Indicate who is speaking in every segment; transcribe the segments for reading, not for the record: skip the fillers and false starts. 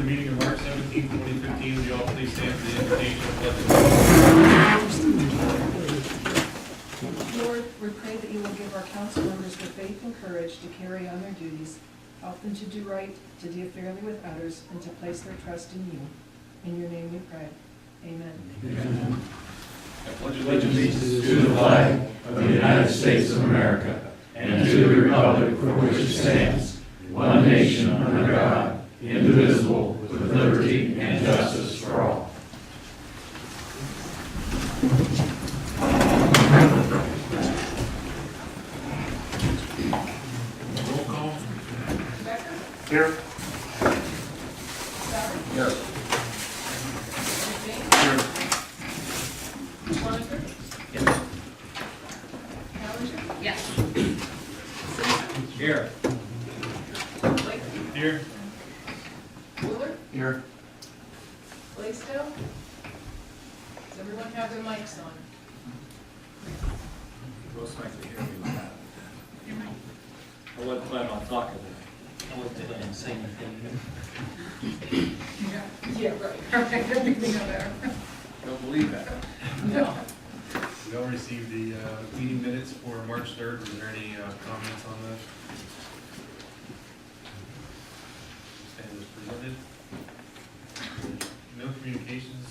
Speaker 1: meeting of March 17, 2015. Would you all please stand for the invitation of
Speaker 2: Lord, we pray that you will give our council members the faith and courage to carry on their duties, help them to do right, to deal fairly with others, and to place their trust in you. In your name we pray. Amen.
Speaker 3: Amen.
Speaker 1: I pledge
Speaker 3: Allegiance to the flag of the United States of America and to the republic for which it stands, one nation under God, indivisible, with liberty and justice for all.
Speaker 1: Roll call.
Speaker 2: Becker?
Speaker 1: Here.
Speaker 2: Sauer?
Speaker 1: Here.
Speaker 2: James?
Speaker 1: Here.
Speaker 2: Swanager?
Speaker 1: Yes.
Speaker 2: Callender?
Speaker 4: Yes.
Speaker 2: Simpson?
Speaker 1: Here.
Speaker 2: Blake?
Speaker 1: Here.
Speaker 2: Wheeler?
Speaker 1: Here.
Speaker 2: Blaisdell? Does everyone have their mics on?
Speaker 1: Most likely here.
Speaker 5: I wasn't planning on talking today. I looked at it and saying anything.
Speaker 2: Yeah, right. Everything over there.
Speaker 1: Don't believe that.
Speaker 2: No.
Speaker 1: We all received the meeting minutes for March 3rd. Was there any comments on those? Stand as presented. No communications.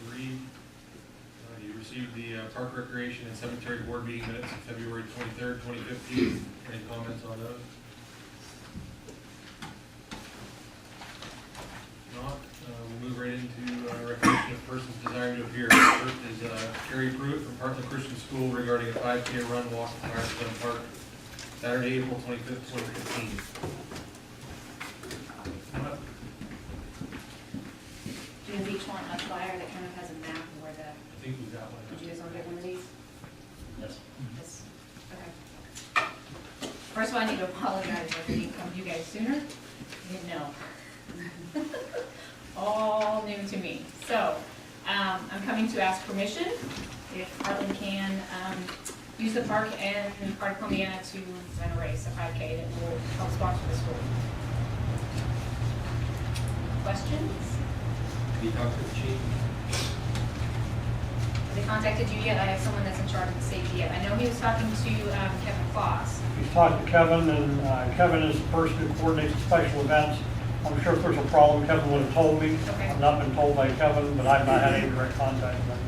Speaker 1: 3. You received the Park Recreation and Cemetery Board meeting minutes of February 23rd, 2015. Any comments on those? Not. We'll move right into recognition of persons desiring to appear. First is Carrie Pruitt from Parkland Christian School regarding a 5K run walk in Firestone Park, Saturday, April 25th, 2015.
Speaker 4: Do you each want a flyer that kind of has a map of where the,
Speaker 1: I think we got one.
Speaker 4: did you guys want to get one of these?
Speaker 5: Yes.
Speaker 4: Yes. Okay. First of all, I need to apologize if I didn't come to you guys sooner. I didn't know. All new to me. So, I'm coming to ask permission if Heartland can use the park and part of Columbiana to run a race, a 5K that will help sponsor the school. Questions?
Speaker 5: Have you talked to the chief?
Speaker 4: Have they contacted you yet? I have someone that's in charge of the safety yet. I know he was talking to Kevin Foss.
Speaker 6: He's talked to Kevin, and Kevin is the person who coordinates the special events. I'm sure if there's a problem, Kevin would have told me.
Speaker 4: Okay.
Speaker 6: I've not been told by Kevin, but I've not had any direct contact with him.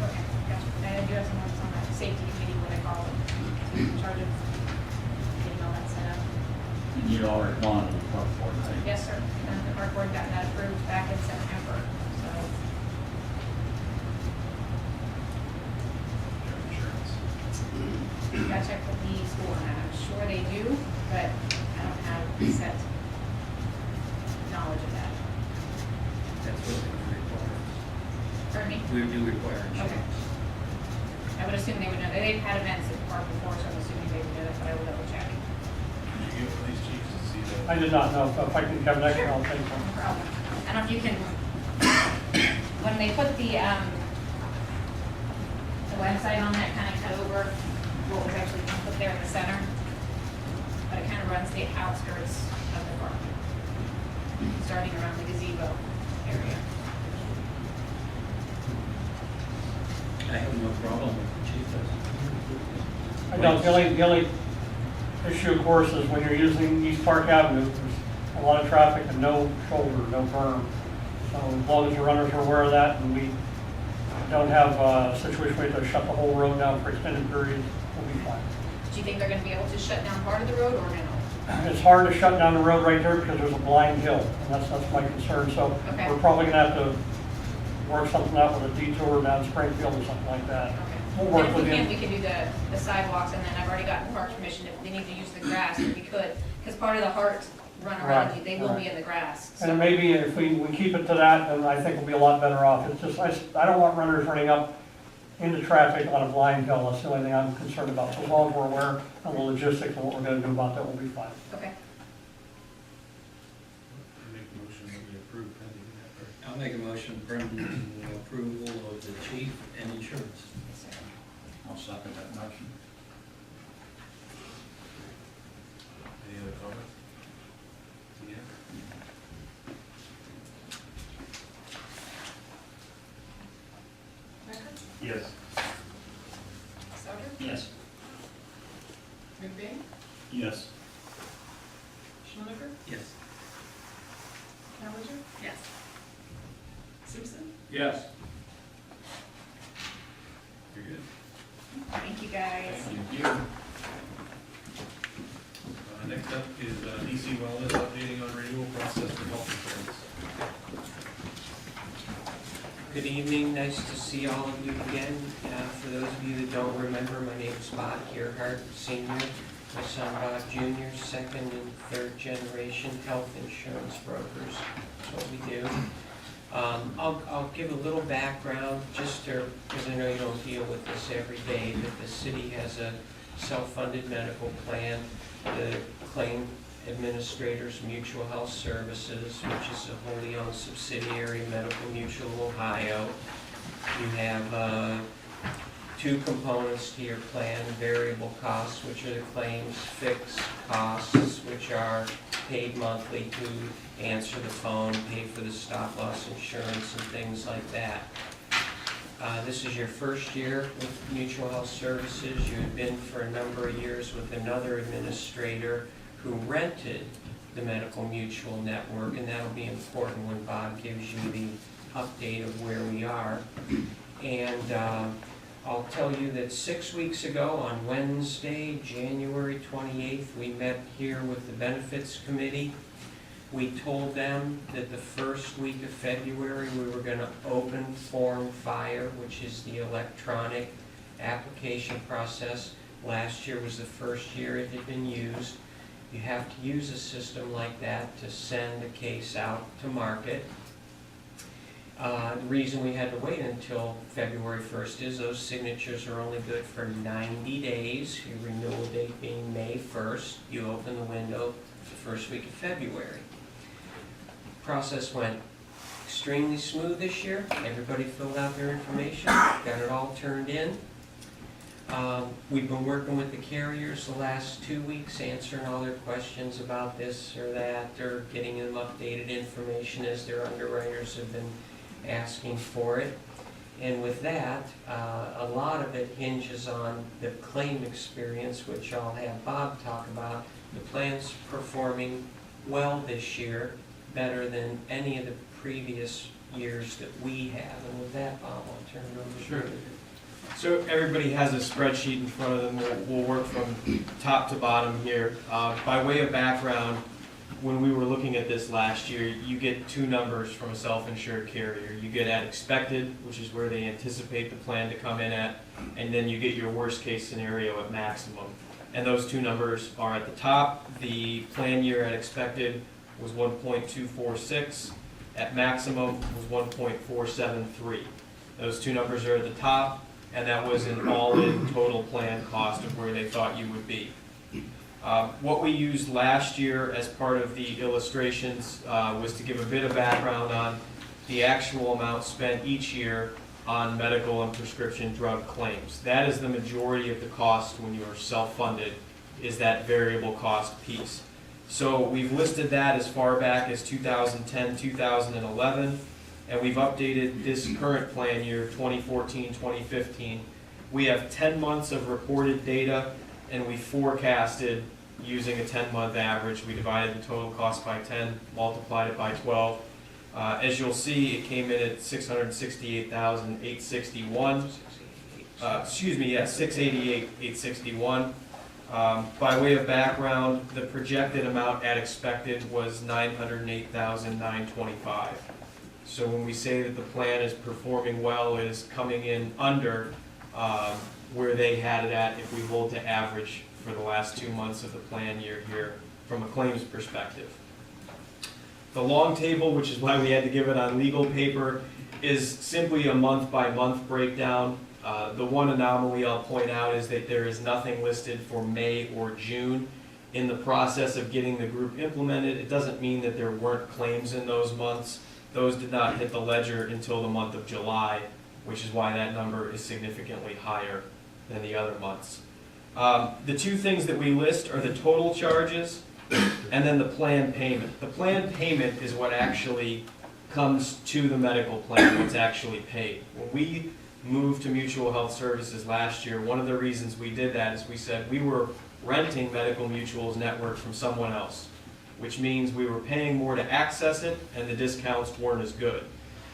Speaker 4: Okay, gotcha. And I do have someone that's on that safety committee, what I call it, in charge of getting all that set up.
Speaker 5: You already wanted the park board, right?
Speaker 4: Yes, sir. And the park board got that approved back in September, so.
Speaker 1: Insurance.
Speaker 4: Gotta check with the school on that. I'm sure they do, but I don't have set knowledge of that.
Speaker 5: That's what we require.
Speaker 4: Pardon me?
Speaker 5: We do require
Speaker 4: Okay.
Speaker 5: insurance.
Speaker 4: I would assume they would know. They've had events at the park before, so I'm assuming they would know that, but I will double check.
Speaker 1: Did you give police chiefs to see that?
Speaker 6: I did not know. If I can come next year, I'll take
Speaker 4: No
Speaker 6: one.
Speaker 4: problem. I don't know if you can, when they put the website on that, kind of cut over what was actually put there in the center, but it kind of runs the outskirts of the park, starting around the gazebo area.
Speaker 5: I have no problem with the chief does.
Speaker 6: I don't, the only issue, of course, is when you're using East Park Avenue, there's a lot of traffic and no shoulder, no berm. So as long as the runners are aware of that, and we don't have a situation where we have to shut the whole road down for extended periods, we'll be fine.
Speaker 4: Do you think they're gonna be able to shut down part of the road or no?
Speaker 6: It's hard to shut down the road right there because there's a blind hill, and that's my concern. So
Speaker 4: Okay.
Speaker 6: we're probably gonna have to work something out with a detour down Springfield or something like that.
Speaker 4: Okay.
Speaker 6: We'll work
Speaker 4: And
Speaker 6: with
Speaker 4: if we can,
Speaker 6: him.
Speaker 4: we can do the sidewalks, and then I've already gotten park permission if they need to use the grass, if we could, because part of the Heart run around,
Speaker 6: Right,
Speaker 4: they will
Speaker 6: right.
Speaker 4: be in the grass. so-
Speaker 6: And maybe if we keep it to that, then I think we'll be a lot better off. It's just, I don't want runners running up into traffic on a blind hill. That's the only thing I'm concerned about. So as long as we're aware of the logistics and what we're gonna do about that, we'll be fine.
Speaker 4: Okay.
Speaker 1: Make a motion that we approve pending that.
Speaker 5: I'll make a motion pending approval of the chief and insurance.
Speaker 4: Yes, sir.
Speaker 3: I'll second that motion.
Speaker 1: Any other comments? Yeah.
Speaker 5: Yes.
Speaker 4: Challenger? Yes.
Speaker 2: Simpson?
Speaker 1: Yes. You're good.
Speaker 4: Thank you, guys.
Speaker 1: Thank you. Next up is DC Wellness updating on renewal process for health insurance.
Speaker 7: Good evening, nice to see all of you again. For those of you that don't remember, my name is Bob Gerhardt, Senior. My son Bob Jr., second and third generation health insurance brokers. That's what we do. I'll give a little background, just because I know you don't deal with this every day, but the city has a self-funded medical plan. The claim administrators Mutual Health Services, which is a wholly owned subsidiary, Medical Mutual Ohio. You have two components to your plan: variable costs, which are the claims; fixed costs, which are paid monthly to answer the phone, pay for the stop-loss insurance and things like that. This is your first year with Mutual Health Services. You had been for a number of years with another administrator who rented the Medical Mutual network, and that'll be important when Bob gives you the update of where we are. And I'll tell you that 6 weeks ago on Wednesday, January 28th, we met here with the Benefits Committee. We told them that the first week of February we were going to open Form Fire, which is the electronic application process. Last year was the first year it had been used. You have to use a system like that to send a case out to market. The reason we had to wait until February 1st is those signatures are only good for 90 days, your renewal date being May 1st. You open the window the first week of February. Process went extremely smooth this year. Everybody filled out their information, got it all turned in. We've been working with the carriers the last 2 weeks, answering all their questions about this or that, or getting them updated information as their underwriters have been asking for it. And with that, a lot of it hinges on the claim experience, which I'll have Bob talk about. The plan's performing well this year, better than any of the previous years that we have. And with that, Bob, I'll turn it over to you.
Speaker 8: Sure. So everybody has a spreadsheet in front of them. We'll work from top to bottom here. By way of background, when we were looking at this last year, you get two numbers from a self-insured carrier. You get at expected, which is where they anticipate the plan to come in at, and then you get your worst case scenario at maximum. And those two numbers are at the top. The plan year at expected was 1.246. At maximum was 1.473. Those two numbers are at the top, and that was an all-in total plan cost of where they thought you would be. What we used last year as part of the illustrations was to give a bit of background on the actual amount spent each year on medical and prescription drug claims. That is the majority of the cost when you are self-funded, is that variable cost piece. So we've listed that as far back as 2010, 2011, and we've updated this current plan year, 2014, 2015. We have 10 months of reported data, and we forecasted using a 10-month average. We divided the total cost by 10, multiplied it by 12. As you'll see, it came in at $668,861. $688,861. By way of background, the projected amount at expected was $908,925. So when we say that the plan is performing well, it is coming in under where they had it at if we hold to average for the last 2 months of the plan year here from a claims perspective. The long table, which is why we had to give it on legal paper, is simply a month-by-month breakdown. The one anomaly I'll point out is that there is nothing listed for May or June. In the process of getting the group implemented, it doesn't mean that there weren't claims in those months. Those did not hit the ledger until the month of July, which is why that number is significantly higher than the other months. The two things that we list are the total charges and then the plan payment. The plan payment is what actually comes to the medical plan, what's actually paid. When we moved to Mutual Health Services last year, one of the reasons we did that is we said we were renting Medical Mutual's network from someone else. which means we were paying more to access it and the discounts weren't as good.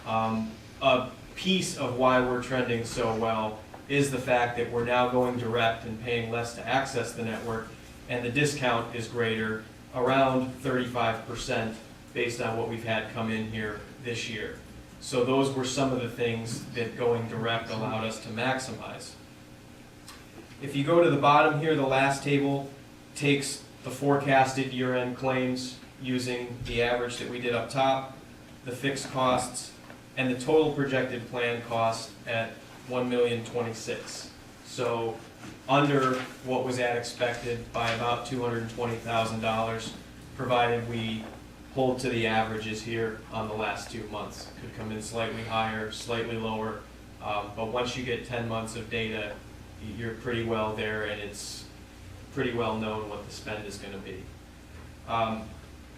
Speaker 8: A piece of why we're trending so well is the fact that we're now going direct and paying less to access the network, and the discount is greater, around 35% based on what we've had come in here this year. So those were some of the things that going direct allowed us to maximize. If you go to the bottom here, the last table takes the forecasted year-end claims using the average that we did up top, the fixed costs, and the total projected plan cost at $1,026,000. So under what was at expected by about $220,000, provided we hold to the averages here on the last 2 months. Could come in slightly higher, slightly lower, but once you get 10 months of data, you're pretty well there, and it's pretty well known what the spend is going to be.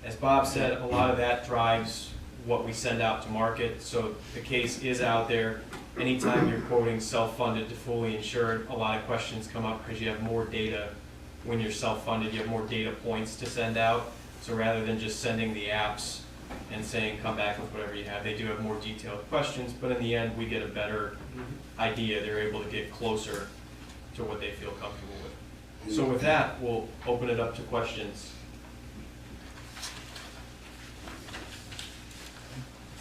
Speaker 8: As Bob said, a lot of that drives what we send out to market, so the case is out there. Anytime you're quoting self-funded to fully insured, a lot of questions come up because you have more data. When you're self-funded, you have more data points to send out. So rather than just sending the apps and saying, come back with whatever you have, they do have more detailed questions, but in the end, we get a better idea. They're able to get closer to what they feel comfortable with. So with that, we'll open it up to questions.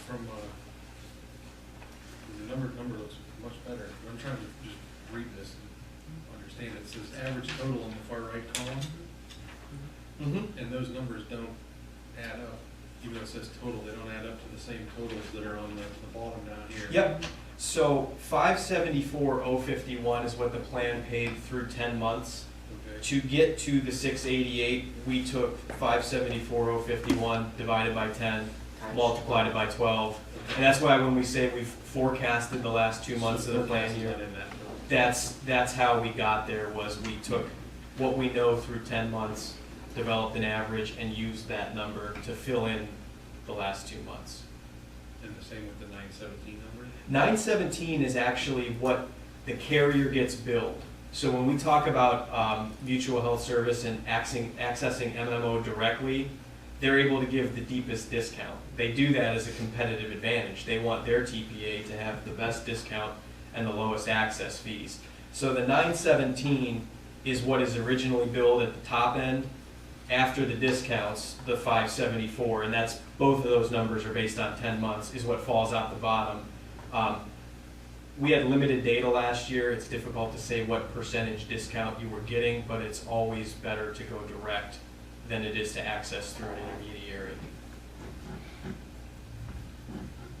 Speaker 1: From, the number looks much better. I'm trying to just read this and understand it. It says average total on the far right column, and those numbers don't add up. Even though it says total, they don't add up to the same totals that are on the bottom down here.
Speaker 8: Yep. So 574,051 is what the plan paid through 10 months.
Speaker 1: Okay.
Speaker 8: To get to the 688, we took 574,051 divided by 10, multiplied it by 12. And that's why when we say we've forecasted the last 2 months of the plan year, that's how we got there, was we took what we know through 10 months, developed an average, and used that number to fill in the last 2 months.
Speaker 1: And the same with the 917 number?
Speaker 8: 917 is actually what the carrier gets billed. So when we talk about mutual health service and accessing MMO directly, they're able to give the deepest discount. They do that as a competitive advantage. They want their TPA to have the best discount and the lowest access fees. So the 917 is what is originally billed at the top end. After the discounts, the 574, and that's, both of those numbers are based on 10 months, is what falls out the bottom. We had limited data last year. It's difficult to say what percentage discount you were getting, but it's always better to go direct than it is to access through an intermediary.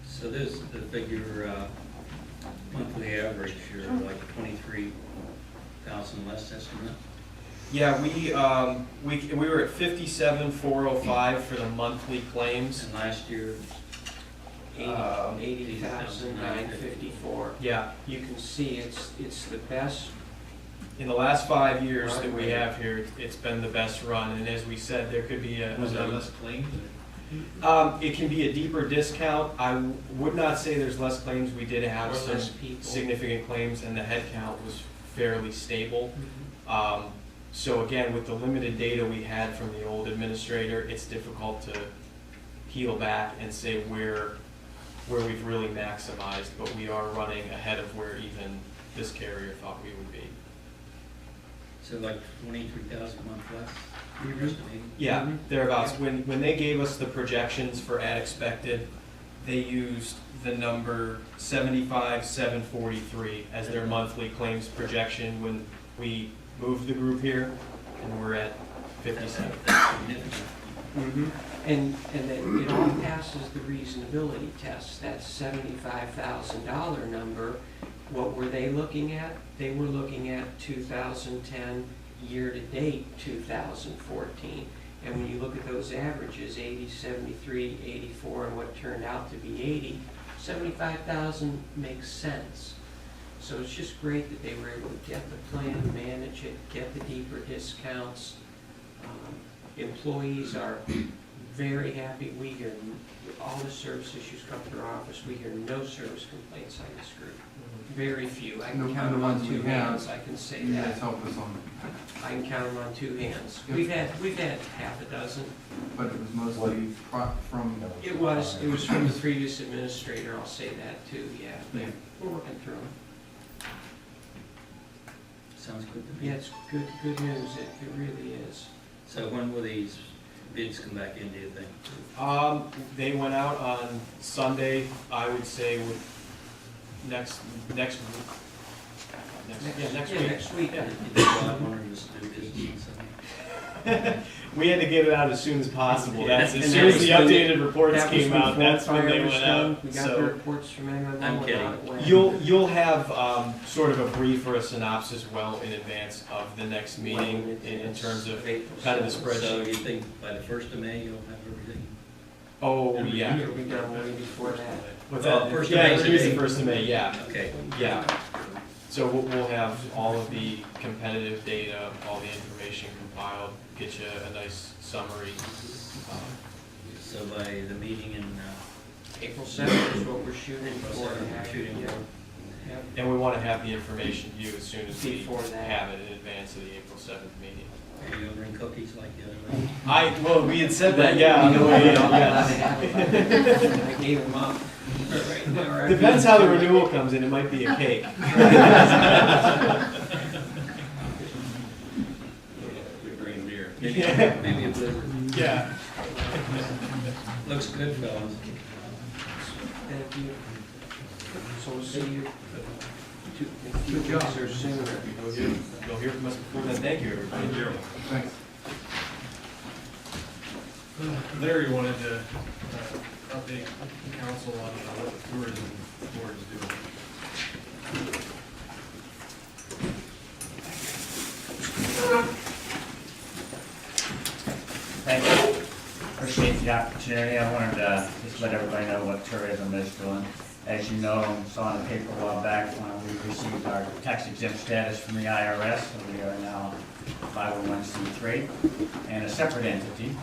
Speaker 5: So this, the figure, monthly average, you're like 23,000 less estimate?
Speaker 8: Yeah, we were at 57,405 for the monthly claims.
Speaker 5: And last year,
Speaker 7: 80,954.
Speaker 8: Yeah,
Speaker 7: You can see it's the best.
Speaker 8: in the last 5 years that we have here, it's been the best run. And as we said, there could be
Speaker 1: Was there less claims?
Speaker 8: it can be a deeper discount. I would not say there's less claims. We did have
Speaker 7: Or
Speaker 8: some
Speaker 7: less people.
Speaker 8: significant claims, and the head count was fairly stable. So again, with the limited data we had from the old administrator, it's difficult to peel back and say where we've really maximized, but we are running ahead of where even this carrier thought we would be.
Speaker 5: so like 23,000 a month less, you're estimating?
Speaker 8: Yeah, thereabouts. When they gave us the projections for at expected, they used the number 75,743 as their monthly claims projection when we moved the group here, and we're at 57.
Speaker 5: That's significant.
Speaker 7: And that it all passes the reasonability test. That $75,000 number, what were they looking at? They were looking at 2010 year-to-date 2014. And when you look at those averages, 80, 73, 84, and what turned out to be 80, 75,000 makes sense. So it's just great that they were able to get the plan, manage it, get the deeper discounts. Employees are very happy. We hear all the service issues come through our office. We hear no service complaints on this group. Very few. I can count them on two hands. I can say that.
Speaker 9: help us on,
Speaker 7: I can count them on two hands.
Speaker 9: Yep.
Speaker 7: We've had half a dozen.
Speaker 9: but it was mostly from.
Speaker 7: It was from the previous administrator, I'll say that too, yeah, but
Speaker 9: Yeah.
Speaker 7: we're working through them.
Speaker 5: Sounds good to me.
Speaker 7: Yeah, it's good news, it really is.
Speaker 5: So when will these bids come back in, do you think?
Speaker 8: They went out on Sunday, I would say with next week. Next
Speaker 7: Yeah,
Speaker 8: week.
Speaker 7: next week.
Speaker 5: You think Bob wanted us to do business on Sunday?
Speaker 8: We had to get it out as soon as possible. That's, as
Speaker 7: And
Speaker 8: soon as the
Speaker 7: that was when
Speaker 8: updated reports
Speaker 7: That was
Speaker 8: came
Speaker 7: when
Speaker 8: out, that's when they
Speaker 7: Fire was
Speaker 8: went
Speaker 7: done.
Speaker 8: out.
Speaker 7: We got the
Speaker 8: So
Speaker 7: reports from everyone.
Speaker 5: I'm
Speaker 7: and
Speaker 5: kidding.
Speaker 7: out it went.
Speaker 8: you'll have sort of a brief or a synopsis well in advance of the next meeting in terms of kind of the
Speaker 5: So
Speaker 8: spreadsheet.
Speaker 5: you think by the 1st of May, you'll have everything?
Speaker 8: Oh, yeah.
Speaker 7: It'll be done way before that.
Speaker 8: What's
Speaker 5: Oh,
Speaker 8: that?
Speaker 5: 1st of
Speaker 8: Yeah,
Speaker 5: May
Speaker 8: introduce the
Speaker 5: today.
Speaker 8: 1st of May, yeah.
Speaker 5: Okay.
Speaker 8: Yeah. So we'll have all of the competitive data, all the information compiled, get you a nice summary.
Speaker 5: So by the meeting in,
Speaker 7: April 7th is what we're shooting for.
Speaker 5: shooting
Speaker 7: Yeah.
Speaker 5: for,
Speaker 7: Yep.
Speaker 8: And we want to have the information to you as soon as we
Speaker 7: Before that.
Speaker 8: have it in advance of the April 7th meeting.
Speaker 5: are you gonna bring cookies like the other way?
Speaker 8: Well, we had said that, yeah, on the way in, yes.
Speaker 7: I gave him up.
Speaker 8: Depends how the renewal comes in, it might be a cake.
Speaker 5: Bring beer.
Speaker 8: Yeah.
Speaker 5: Maybe a blizzard.
Speaker 8: Yeah.
Speaker 5: Looks good, fellas.
Speaker 7: Thank you. So we'll see you. In a few
Speaker 8: Good job.
Speaker 7: weeks or sooner.
Speaker 8: You'll hear from us before then, thank you, everybody.
Speaker 9: Thanks.
Speaker 1: Larry wanted to update council on what the tourism board is doing.
Speaker 10: Thank you. Appreciate the opportunity. I wanted to just let everybody know what tourism is doing. As you know, saw in the paper a while back when we received our tax exempt status from the IRS, so we are now 501c3 and a separate entity.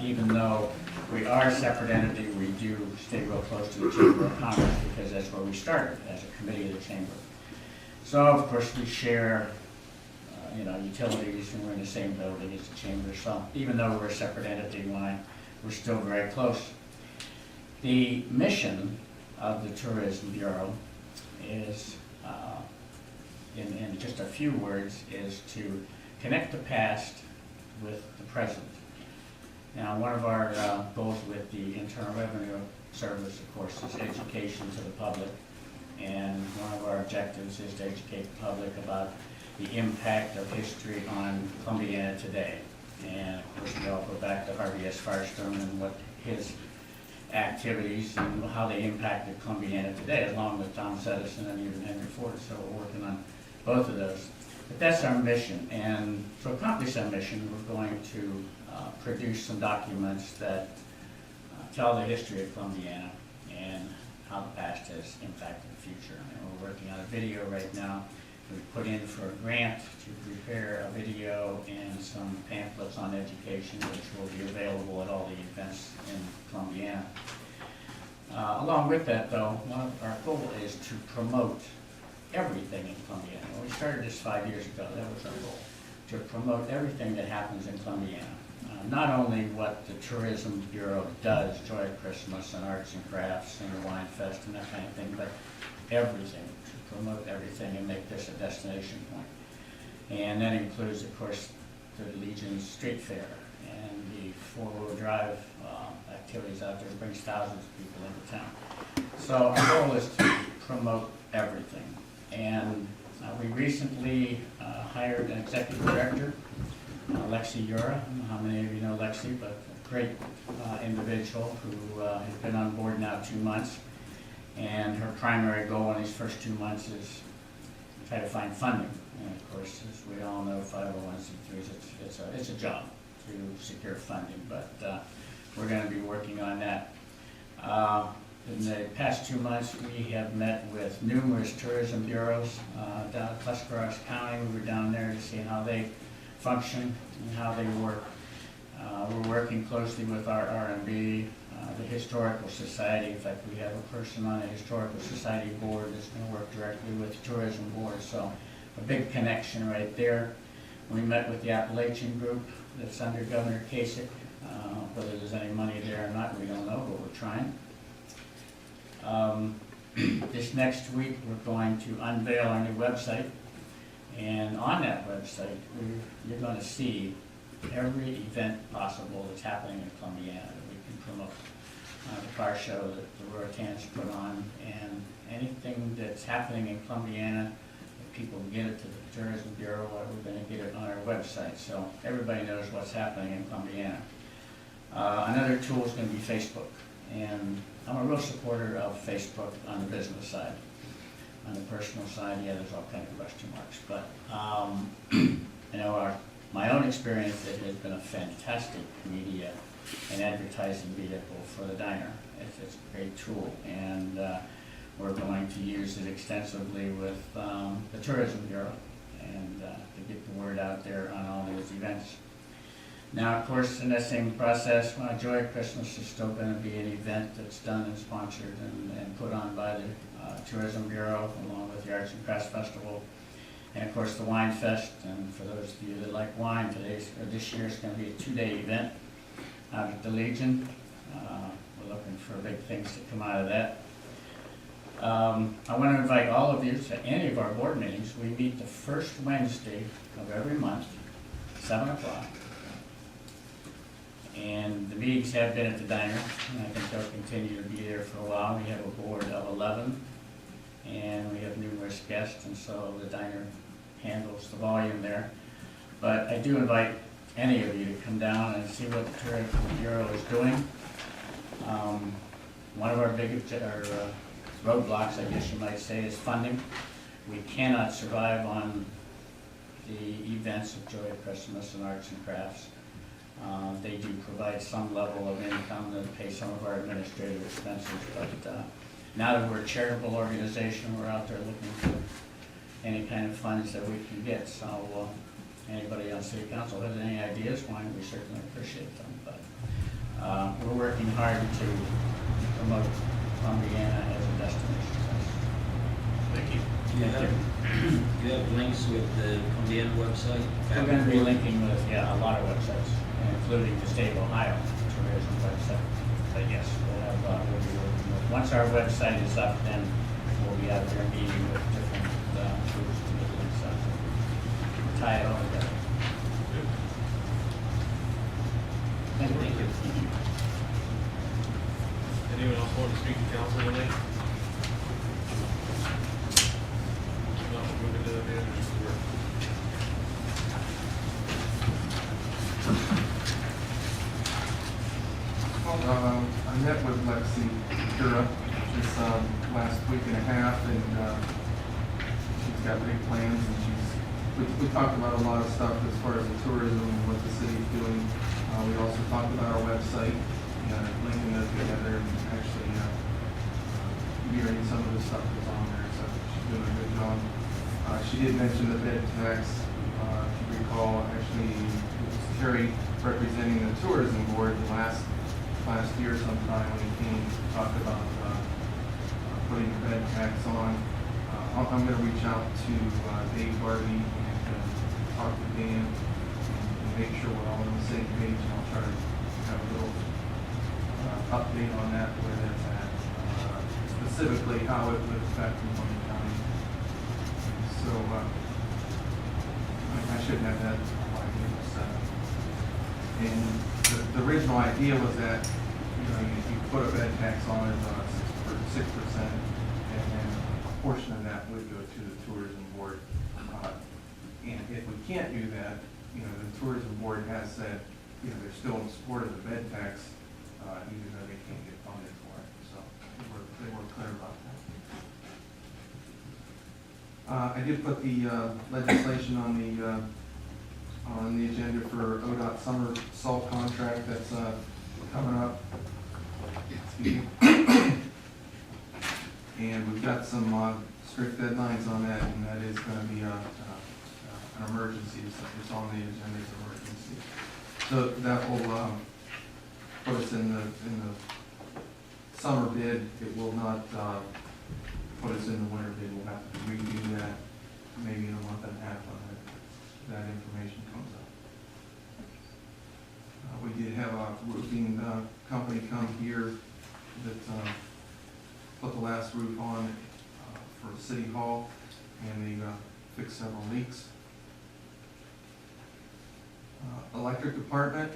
Speaker 10: Even though we are a separate entity, we do stay real close to the Chamber of Commerce because that's where we started, as a committee of the Chamber. So, of course, we share utilities, and we're in the same building as the chamber, so even though we're a separate entity line, we're still very close. The mission of the Tourism Bureau is, in just a few words, is to connect the past with the present. Now, one of our goals with the Internal Revenue Service, of course, is education to the public, and one of our objectives is to educate the public about the impact of history on Columbiana today. And of course, we all go back to Harvey S. Firestone and what his activities and how they impacted Columbiana today, along with Thomas Edison and even Henry Ford. So we're working on both of those. But that's our mission. And to accomplish that mission, we're going to produce some documents that tell the history of Columbiana and how the past has impacted the future. And we're working on a video right now. We put in for a grant to prepare a video and some pamphlets on education, which will be available at all the events in Columbiana. Along with that, though, our goal is to promote everything in Columbiana. When we started this 5 years ago, that was our goal, to promote everything that happens in Columbiana. Not only what the Tourism Bureau does, Joy of Christmas and Arts and Crafts and the Wine Fest and that kind of thing, but everything, to promote everything and make this a destination point. And that includes, of course, the Legion's Street Fair and the four-wheel drive activities out there. It brings thousands of people into town. So our goal is to promote everything. And we recently hired an executive director, Lexi Ura. I don't know how many of you know Lexi, but a great individual who has been on board now 2 months. And her primary goal in these first 2 months is to try to find funding. And of course, as we all know, 501c3s, it's a job to secure funding, but we're going to be working on that. In the past 2 months, we have met with numerous tourism bureaus down in Tuscarawas County. We were down there to see how they function and how they work. We're working closely with our R&B, the Historical Society. In fact, we have a person on the Historical Society board that's going to work directly with the Tourism Board, so a big connection right there. We met with the Appalachian Group that's under Governor Kasich. Whether there's any money there or not, we don't know, but we're trying. This next week, we're going to unveil our new website, and on that website, you're going to see every event possible that's happening in Columbiana that we can promote. The car show that the Roratans put on, and anything that's happening in Columbiana, if people get it to the Tourism Bureau, we're going to get it on our website, so everybody knows what's happening in Columbiana. Another tool is going to be Facebook, and I'm a real supporter of Facebook on the business side. On the personal side, yeah, there's all kinds of question marks, but you know, my own experience, it has been a fantastic media and advertising vehicle for the diner. It's a great tool, and we're going to use it extensively with the Tourism Bureau and to get the word out there on all those events. Now, of course, in that same process, Joy of Christmas is still going to be an event that's done and sponsored and put on by the Tourism Bureau, along with the Arts and Crafts Festival, and of course the Wine Fest. And for those of you that like wine, this year is going to be a 2-day event out at the Legion. We're looking for big things to come out of that. I want to invite all of you to any of our board meetings. We meet the first Wednesday of every month, 7 o'clock. And the meetings have been at the diner, and I think they'll continue to be there for a while. We have a board of 11, and we have numerous guests, and so the diner handles the volume there. But I do invite any of you to come down and see what the Tourism Bureau is doing. One of our biggest roadblocks, I guess you might say, is funding. We cannot survive on the events of Joy of Christmas and Arts and Crafts. They do provide some level of income to pay some of our administrative expenses, but now that we're a charitable organization, we're out there looking for any kind of funds that we can get. So anybody on City Council has any ideas, why, we certainly appreciate them. But we're working hard to promote Columbiana as a destination.
Speaker 1: Thank you.
Speaker 5: Do you have links with the Columbiana website?
Speaker 10: We're going to be linking with, a lot of websites, including the state of Ohio tourism website. But yes, we'll be working with, once our website is up, then we'll be out there meeting with different groups to get links up. We'll tie it all together. Thank you.
Speaker 1: Anyone else want to speak to council tonight? No, we'll move into the manager's report.
Speaker 9: I met with Lexi Kura this last week and a half, and she's got big plans, and we talked about a lot of stuff as far as the tourism and what the city's doing. We also talked about our website, linking those together, and actually mirroring some of the stuff that's on there, so she's doing a good job. She did mention the bed tax. If you recall, actually, it was Terry representing the tourism board last year sometime when he came to talk about putting the bed tax on. I'm going to reach out to Dave Barbie and talk to Dan and make sure we're all on the same page, and I'll try to have a little update on that, where that's at, specifically how it would affect Montgomery County. So I should have that idea. And the original idea was that you put a bed tax on it for 6%, and then a portion of that would go to the tourism board. And if we can't do that, the tourism board has said, they're still in support of the bed tax, even though they can't get funded for it. So they were clear about that. I did put the legislation on the agenda for ODOT summer salt contract that's coming up. And we've got some strict deadlines on that, and that is going to be an emergency. So it's on the agenda as an emergency. That will put us in the summer bid. It will not put us in the winter bid. We'll have to redo that maybe in a month and a half when that information comes up. We did have a roofing company come here that put the last roof on for City Hall, and they fixed several leaks. Electric department,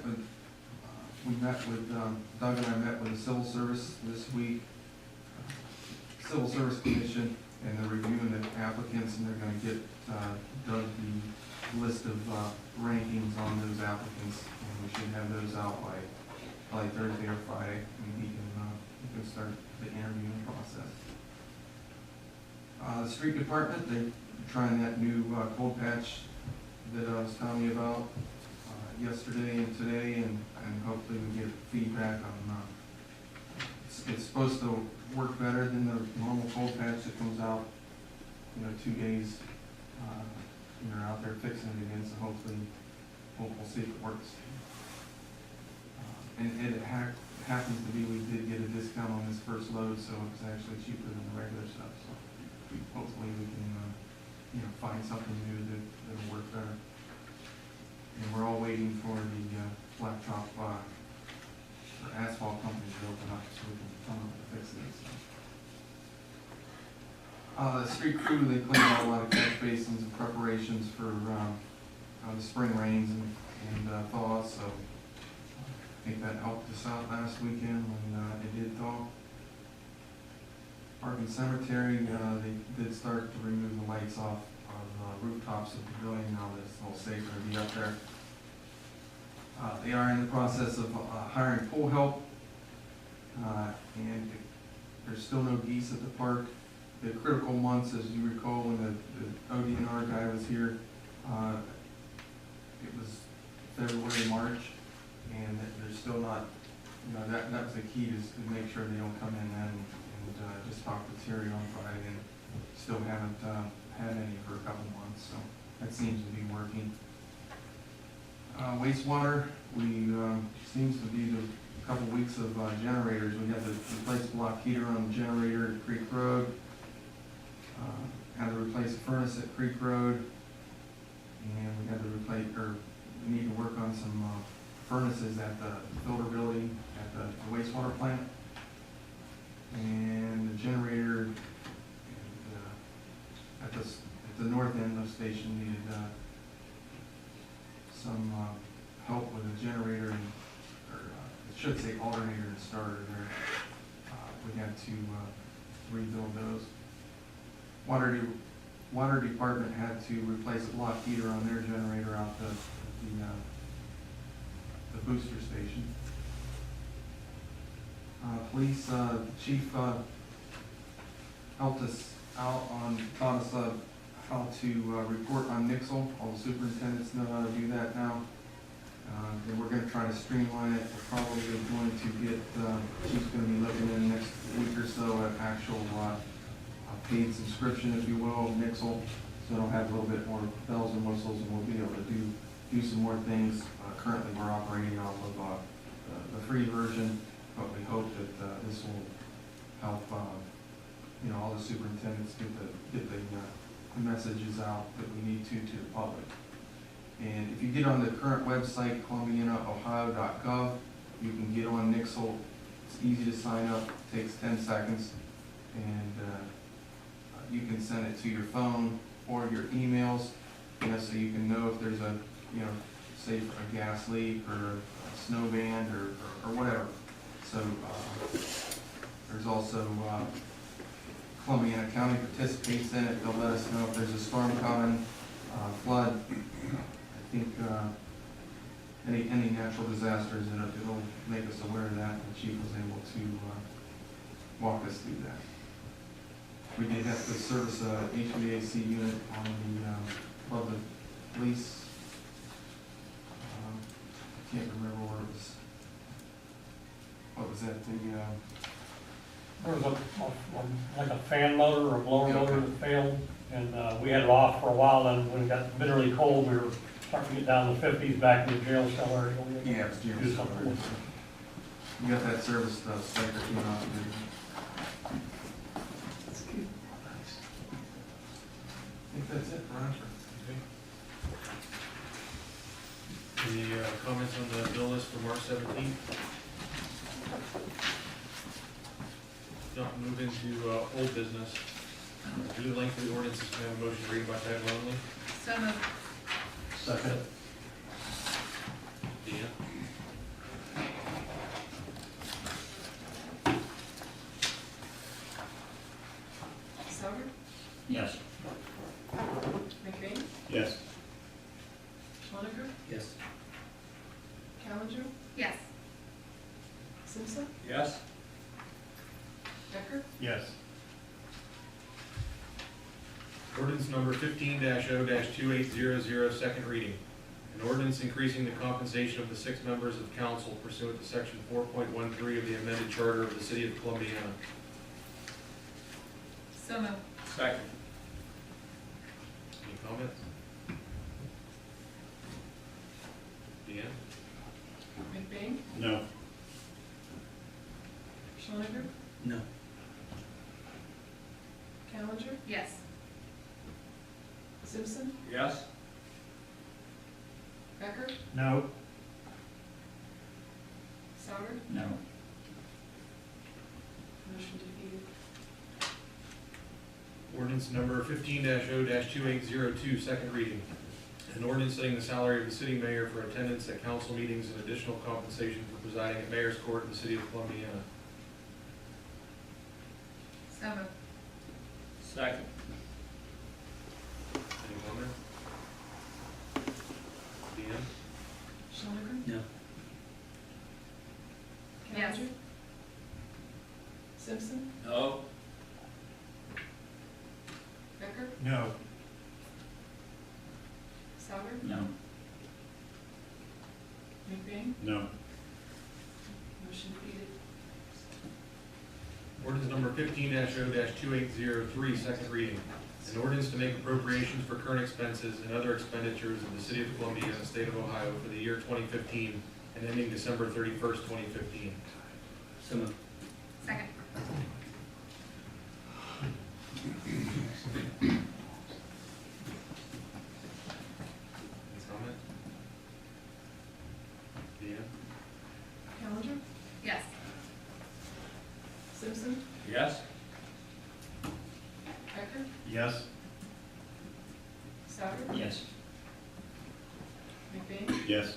Speaker 9: we met with, Doug and I met with the Civil Service this week. Civil Service Commission, and they're reviewing the applicants, and they're gonna get Doug the list of rankings on those applicants, and we should have those out by probably Thursday or Friday, and he can start the interviewing process. The street department, they're trying that new cold patch that I was telling you about yesterday and today, and hopefully we get feedback on, it's supposed to work better than the normal cold patch that comes out, 2 days, you're out there fixing it again, so hopefully we'll see if it works. And it happens to be, we did get a discount on this first load, so it's actually cheaper than the regular stuff, so hopefully we can, find something new that'll work better. And we're all waiting for the blacktop or asphalt company to open up so we can come up and fix it. So. The street crew, they cleaned out a lot of catch basins in preparations for the spring rains and thaws. So I think that helped us out last weekend when it did thaw. Park and Cemetery, they did start to remove the lights off rooftops of the building. Now that it's a little safer to be up there. They are in the process of hiring pool help, and there's still no geese at the park. The critical months, as you recall, when the ODNR guy was here, it was February, March, and there's still not, that was the key, is to make sure they don't come in then and just talk to Terry on Friday, and still haven't had any for a couple months, so that seems to be working. Wastewater, we seems to be the couple weeks of generators. We had to replace the block heater on the generator at Creek Road. Had to replace a furnace at Creek Road, and we had to we need to work on some furnaces at the filter building at the wastewater plant, and the generator at the north end of the station needed some help with the generator, or it should say alternator and starter there. We had to rebuild those. Water department had to replace a block heater on their generator out the booster station. Police chief helped us out taught us how to report on Nixle. All the superintendents know how to do that now. And we're going to try to streamline it. We're probably going to get, chief's going to be looking in the next week or so at actual paid subscription, if you will, of Nixle. So it'll have a little bit more bells and whistles, and we'll be able to do some more things. Currently we're operating off of the free version, but we hope that this will help all the superintendents get the messages out that we need to the public. And if you get on the current website, columbianaohio.gov, you can get on Nixle. It's easy to sign up, it takes 10 seconds, and you can send it to your phone or your emails, so you can know if there's a, say a gas leak or a snow band or whatever. So there's also Columbiana County participates in it. They'll let us know if there's a storm coming, flood. I think any natural disasters, and it'll make us aware of that. The chief was able to walk us through that. We did have to service a HVAC unit on the public lease. I can't remember where it was. What was that?
Speaker 6: There was like a fan motor or a blower motor that failed, and we had it off for a while, and when it got bitterly cold, we were start to get down in the fifties, back in the jail cell area.
Speaker 9: Yeah, it's Jim's.
Speaker 6: Do something with it.
Speaker 9: You got that service sticker came out, did you? I think that's it, Roger.
Speaker 1: Any comments on the bill list for March 17th? Not move into old business. Due to the length of the ordinances, can I have a motion to read by title only?
Speaker 4: So moved.
Speaker 6: Second.
Speaker 1: Deanne?
Speaker 2: Souter,
Speaker 10: Yes.
Speaker 2: McBain,
Speaker 10: Yes.
Speaker 2: Schwanneger,
Speaker 5: Yes.
Speaker 2: Callender,
Speaker 4: Yes.
Speaker 2: Simpson,
Speaker 5: Yes.
Speaker 2: Becker,
Speaker 6: Yes.
Speaker 1: Ordinance number 15-0-2800, second reading. An ordinance increasing the compensation of the 6 members of council pursuant to section 4.13 of the amended charter of the city of Columbiana.
Speaker 4: So moved.
Speaker 5: Second.
Speaker 1: Any comments? Deanne?
Speaker 2: McBain,
Speaker 10: No.
Speaker 2: Schwanneger,
Speaker 5: No.
Speaker 2: Callender,
Speaker 4: Yes.
Speaker 2: Simpson,
Speaker 5: Yes.
Speaker 2: Becker,
Speaker 6: No.
Speaker 2: Souter,
Speaker 10: No.
Speaker 2: motion defeated.
Speaker 1: Ordinance number 15-0-2802, second reading. An ordinance setting the salary of the city mayor for attendance at council meetings and additional compensation for presiding at mayor's court in the city of Columbiana.
Speaker 4: So moved.
Speaker 5: Second.
Speaker 1: Any comment? Deanne?
Speaker 2: Schwanneger,
Speaker 5: No.
Speaker 4: Yes.
Speaker 2: Callender, Simpson,
Speaker 5: No.
Speaker 2: Becker,
Speaker 6: No.
Speaker 2: Souter,
Speaker 10: No.
Speaker 2: McBain,
Speaker 10: No.
Speaker 2: motion defeated.
Speaker 1: Ordinance number 15-0-2803, second reading. An ordinance to make appropriations for current expenses and other expenditures of the city of Columbia and the state of Ohio for the year 2015 and ending December 31st, 2015.
Speaker 5: So moved.
Speaker 4: Second.
Speaker 1: Any comment? Deanne?
Speaker 2: Callender,
Speaker 4: Yes.
Speaker 2: Simpson,
Speaker 5: Yes.
Speaker 2: Becker,
Speaker 6: Yes.
Speaker 2: Souter,
Speaker 10: Yes.
Speaker 2: McBain,
Speaker 10: Yes.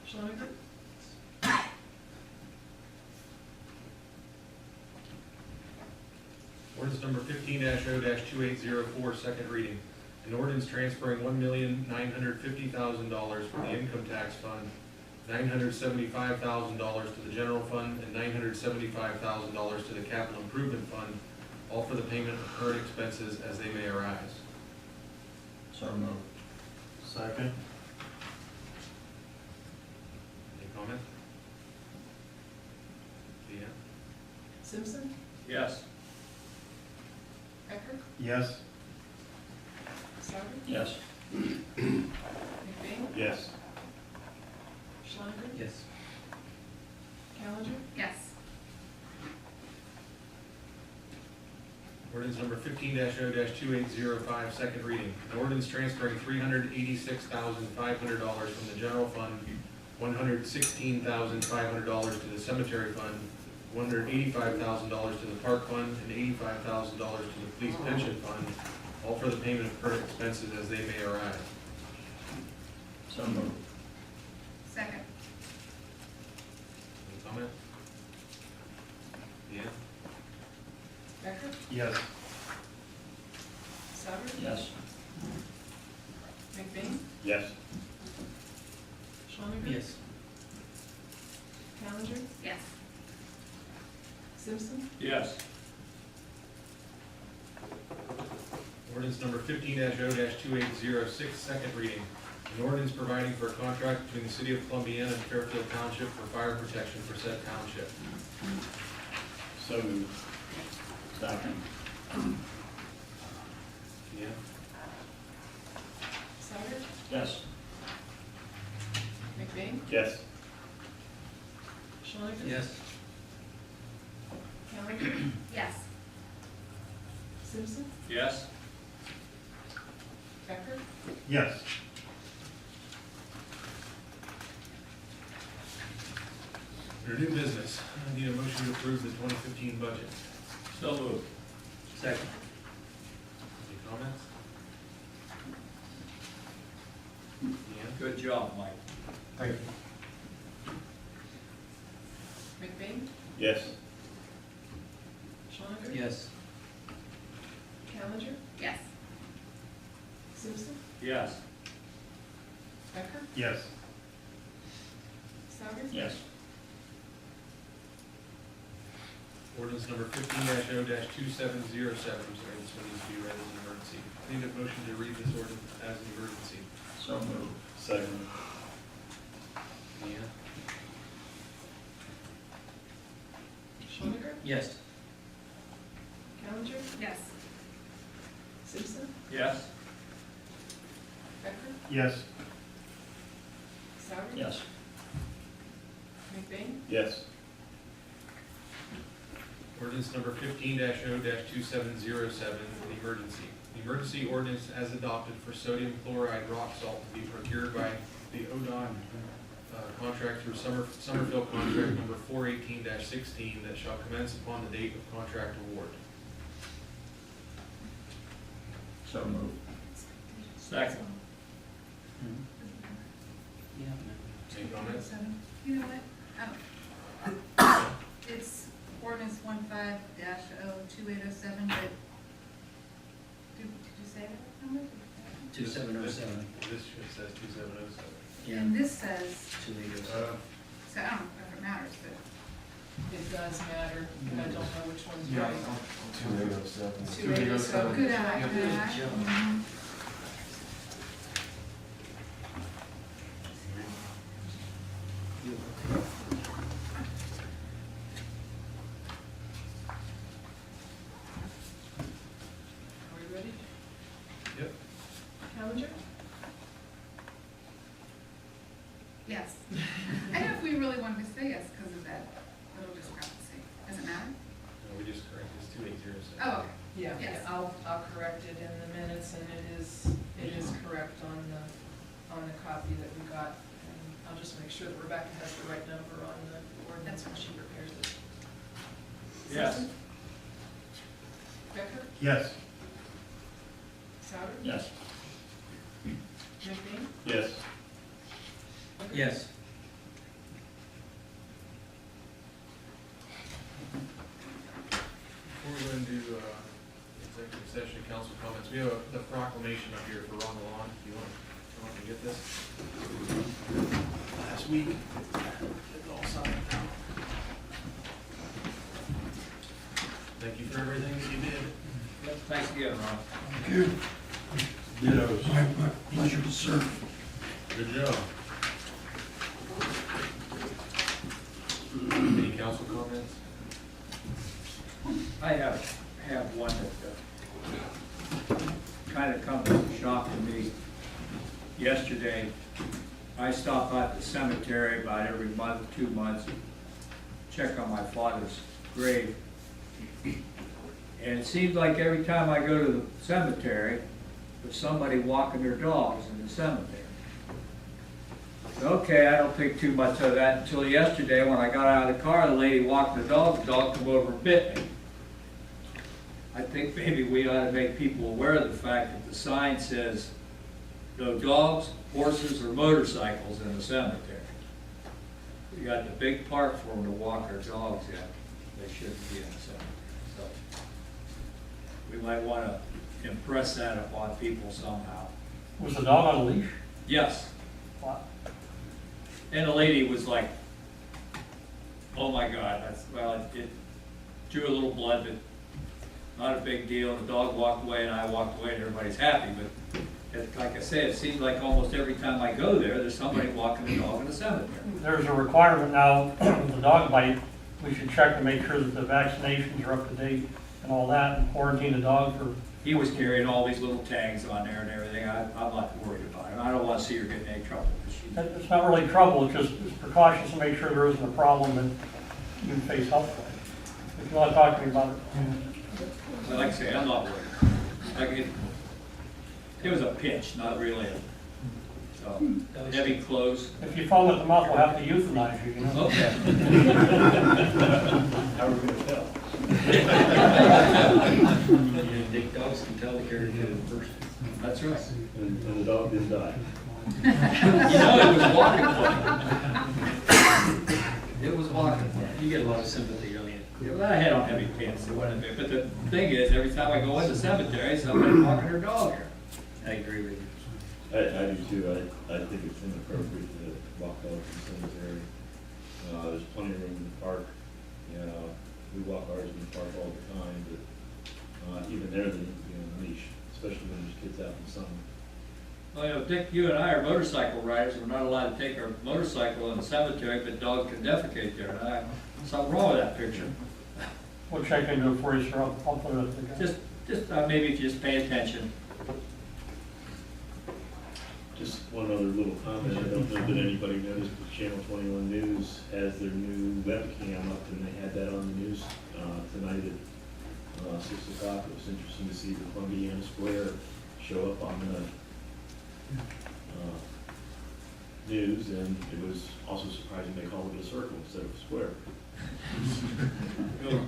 Speaker 2: Schwanneger,
Speaker 1: Ordinance number 15-0-2804, second reading. An ordinance transferring $1,950,000 from the income tax fund, $975,000 to the general fund, and $975,000 to the capital improvement fund, all for the payment of current expenses as they may arise.
Speaker 10: So moved.
Speaker 6: Second.
Speaker 1: Any comment? Deanne?
Speaker 2: Simpson,
Speaker 5: Yes.
Speaker 2: Becker,
Speaker 6: Yes.
Speaker 2: Souter,
Speaker 10: Yes.
Speaker 2: McBain,
Speaker 6: Yes.
Speaker 2: Schwanneger,
Speaker 5: Yes.
Speaker 2: Callender,
Speaker 4: Yes.
Speaker 1: Ordinance number 15-0-2805, second reading. An ordinance transferring $386,500 from the general fund, $116,500 to the cemetery fund, $185,000 to the park fund, and $85,000 to the police pension fund, all for the payment of current expenses as they may arise.
Speaker 10: So moved.
Speaker 4: Second.
Speaker 1: Any comment? Deanne?
Speaker 2: Becker,
Speaker 6: Yes.
Speaker 2: Souter,
Speaker 10: Yes.
Speaker 2: McBain,
Speaker 6: Yes.
Speaker 2: Schwanneger,
Speaker 5: Yes.
Speaker 2: Callender,
Speaker 4: Yes.
Speaker 2: Simpson,
Speaker 5: Yes.
Speaker 1: Ordinance number 15-0-2806, second reading. An ordinance providing for a contract between the city of Columbiana and Fairfield Township for fire protection for said township.
Speaker 10: So moved. Second.
Speaker 1: Deanne?
Speaker 2: Souter,
Speaker 10: Yes.
Speaker 2: McBain?
Speaker 3: Yes.
Speaker 2: Schwank?
Speaker 5: Yes.
Speaker 2: Callender?
Speaker 4: Yes.
Speaker 2: Simpson?
Speaker 10: Yes.
Speaker 2: Becker?
Speaker 3: Yes.
Speaker 1: Under new business, I need a motion to approve the 2015 budget.
Speaker 10: So moved.
Speaker 5: Second.
Speaker 1: Any comments? Deanne?
Speaker 10: Good job, Mike.
Speaker 6: Thank you.
Speaker 2: McBain?
Speaker 3: Yes.
Speaker 2: Schwank?
Speaker 5: Yes.
Speaker 2: Callender?
Speaker 4: Yes.
Speaker 2: Simpson?
Speaker 10: Yes.
Speaker 2: Becker?
Speaker 3: Yes.
Speaker 2: Sauer?
Speaker 10: Yes.
Speaker 1: Ordinance number 15-0-2707, sorry, this one needs to be read as an emergency. I need a motion to read this ordinance as an emergency.
Speaker 10: So moved.
Speaker 3: Second.
Speaker 1: Deanne?
Speaker 2: Schwank?
Speaker 5: Yes.
Speaker 2: Callender?
Speaker 4: Yes.
Speaker 2: Simpson?
Speaker 10: Yes.
Speaker 2: Becker?
Speaker 3: Yes.
Speaker 2: Sauer?
Speaker 10: Yes.
Speaker 2: McBain?
Speaker 3: Yes.
Speaker 1: Ordinance number 15-0-2707, the emergency. The emergency ordinance as adopted for sodium chloride rock salt to be procured by the ODOT contract through Summerfield contract number 418-16 that shall commence upon the date of contract award.
Speaker 10: So moved. Second.
Speaker 1: Any comments?
Speaker 11: You know what? It's ordinance 15-0807, but did you say that number?
Speaker 5: 2707.
Speaker 1: This just says 2707.
Speaker 11: And this says,
Speaker 5: 2807.
Speaker 11: so I don't know if it matters, but
Speaker 2: It does matter, but I don't know which one's
Speaker 9: Yeah.
Speaker 2: right.
Speaker 9: 2807.
Speaker 2: 2807.
Speaker 11: good eye,
Speaker 1: Yeah,
Speaker 11: good eye.
Speaker 5: job.
Speaker 11: Mhm.
Speaker 2: Are we ready?
Speaker 1: Yep.
Speaker 2: Callender?
Speaker 11: Yes. I don't know if we really wanted to say yes because of that little discrepancy. Does it matter?
Speaker 1: No, we just corrected, it's 2807.
Speaker 11: Oh, okay.
Speaker 2: Yeah,
Speaker 11: Yes.
Speaker 2: I'll correct it in the minutes, and it is correct on the copy that we got. And I'll just make sure that Rebecca has the right number on the ordinance when she prepares it.
Speaker 10: Yes.
Speaker 2: Simpson? Becker?
Speaker 3: Yes.
Speaker 2: Souter?
Speaker 10: Yes.
Speaker 2: McBain?
Speaker 3: Yes.
Speaker 5: Yes.
Speaker 1: Before we go into executive session, council comments, we have the proclamation up here for Ron Lawn. Do you want to get this? Last week. It's all signed now. Thank you for everything that you did.
Speaker 10: Thanks again, Ron.
Speaker 3: Dittos.
Speaker 10: Pleasure to serve.
Speaker 1: Good job. Any council comments?
Speaker 12: I have one that kind of comes as a shock to me. Yesterday, I stop by the cemetery about every month, 2 months, check on my father's grave. And it seems like every time I go to the cemetery, there's somebody walking their dogs in the cemetery. Okay, I don't think too much of that until yesterday when I got out of the car, the lady walking the dog come over and bit me. I think maybe we ought to make people aware of the fact that the sign says no dogs, horses, or motorcycles in the cemetery. We got the big park for them to walk their dogs in. They shouldn't be in the cemetery. So we might want to impress that upon people somehow.
Speaker 6: Was the dog on a leash?
Speaker 12: Yes.
Speaker 6: Wow.
Speaker 12: And the lady was like, oh my God, it drew a little blood, but not a big deal. The dog walked away and I walked away and everybody's happy. But like I said, it seems like almost every time I go there, there's somebody walking the dog in the cemetery.
Speaker 6: There's a requirement now, the dog bite, we should check to make sure that the vaccinations are up to date and all that, and quarantine the dog for
Speaker 12: he was carrying all these little tags on there and everything. I'm not worried about it. I don't want to see her get in any trouble.
Speaker 6: It's not really trouble, it's just it's precautions to make sure there isn't a problem that you face up with. If you're not talking about it.
Speaker 12: But like I say, I'm not worried. Like it was a pitch, not really a, so, heavy clothes.
Speaker 6: If you foam at the mouth, we'll have to euthanize you, you know?
Speaker 12: Okay.
Speaker 10: How are we gonna tell?
Speaker 5: Big dogs can tell the carrier did it first.
Speaker 12: That's right.
Speaker 3: And the dog didn't die.
Speaker 12: You know, it was walking funny.
Speaker 5: It was walking. You get a lot of sympathy, don't you?
Speaker 12: Yeah, well, I had on heavy pants, so what but the thing is, every time I go in the cemetery, somebody's walking their dog here.
Speaker 5: I agree with you.
Speaker 3: I do too. I think it's inappropriate to walk dogs in the cemetery. There's plenty of room in the park. You know, we walk ours in the park all the time, but even there they need to be on a leash, especially when there's kids out in the summer.
Speaker 12: Well, you know, Dick, you and I are motorcycle riders. We're not allowed to take our motorcycle in the cemetery, but dogs can defecate there. And something wrong with that picture.
Speaker 6: We'll check into it for you, sir, I'll put it together.
Speaker 12: Just maybe if you just pay attention.
Speaker 3: Just one other little comment. I don't know that anybody noticed, but Channel 21 News has their new webcam up, and they had that on the news tonight at 6 o'clock. It was interesting to see the Columbiana Square show up on the news, and it was also surprising they called it a circle instead of a square.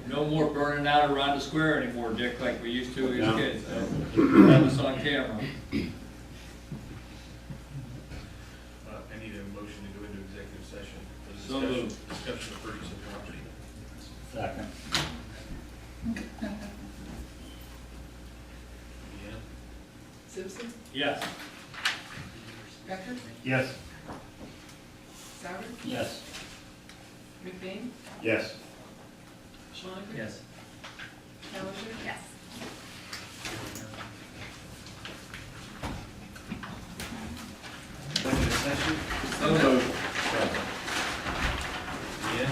Speaker 12: No more burning out around the square anymore, Dick, like we used to as
Speaker 3: No.
Speaker 12: kids. That was on camera.
Speaker 1: I need a motion to go into executive session for
Speaker 12: So moved.
Speaker 1: discussion of purchase of property.
Speaker 10: Second.
Speaker 1: Yeah.
Speaker 2: Simpson?
Speaker 12: Yes.
Speaker 2: Becker?
Speaker 10: Yes.
Speaker 2: Souter?
Speaker 10: Yes.
Speaker 2: McBain?
Speaker 3: Yes.
Speaker 2: Schwanneker?
Speaker 5: Yes.
Speaker 2: Callender?
Speaker 11: Yes.
Speaker 1: Executive session?
Speaker 12: So moved.
Speaker 1: Yeah.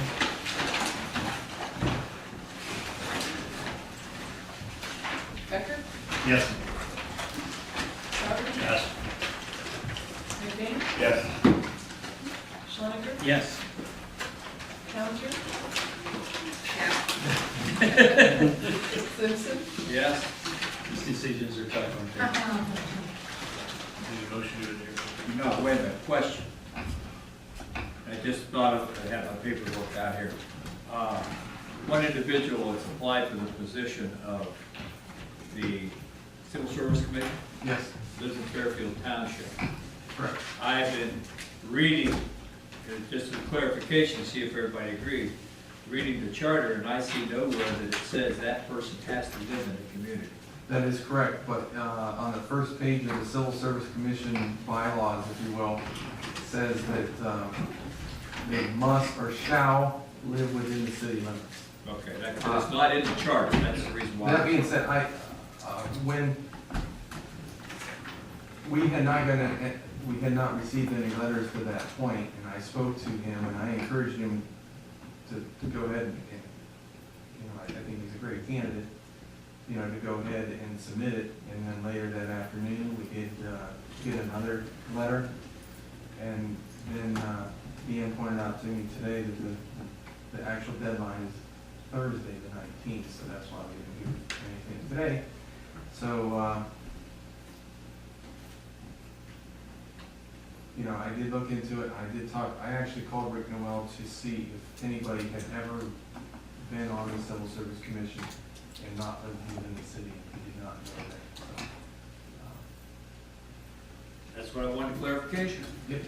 Speaker 2: Becker?
Speaker 10: Yes.
Speaker 2: Souter?
Speaker 10: Yes.
Speaker 2: McBain?
Speaker 3: Yes.
Speaker 2: Schwanneker?
Speaker 5: Yes.
Speaker 2: Callender?
Speaker 11: Yes.
Speaker 2: Simpson?
Speaker 12: Yes.
Speaker 5: These decisions are tough, aren't they?
Speaker 1: Need a motion to adjourn.
Speaker 12: No, wait a minute, question. I just thought of, I had my paperwork out here. One individual has applied for the position of the Civil Service Commission,
Speaker 9: Yes,
Speaker 12: lives in Fairfield Township.
Speaker 9: correct.
Speaker 12: I've been reading, just as clarification, to see if everybody agrees, reading the charter, and I see nowhere that it says that person has to live in the community.
Speaker 9: That is correct, but on the first page of the Civil Service Commission bylaws, if you will, it says that they must or shall live within the city limits.
Speaker 12: Okay, it's not in the charter, that's the reason why.
Speaker 9: That being said, when we had not received any letters to that point, and I spoke to him, and I encouraged him to go ahead and, I think he's a great candidate, to go ahead and submit it, and then later that afternoon, we did get another letter, and then Deanne pointed out to me today that the actual deadline is Thursday, the 19th, so that's why we didn't do anything today. So, I did look into it, I actually called Rick Noel to see if anybody had ever been on the Civil Service Commission and not lived within the city, and he did not know that, so.
Speaker 12: That's what I wanted clarification.
Speaker 9: Yep.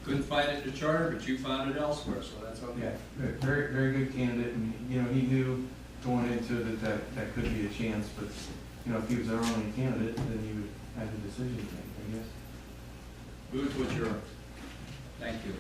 Speaker 12: Couldn't find it in the charter, but you found it elsewhere, so that's okay.
Speaker 9: Very, very good candidate, and, he knew going into it that could be a chance, but, if he was our only candidate, then he would have a decision to make, I guess.
Speaker 12: Move to adjourn. Thank you.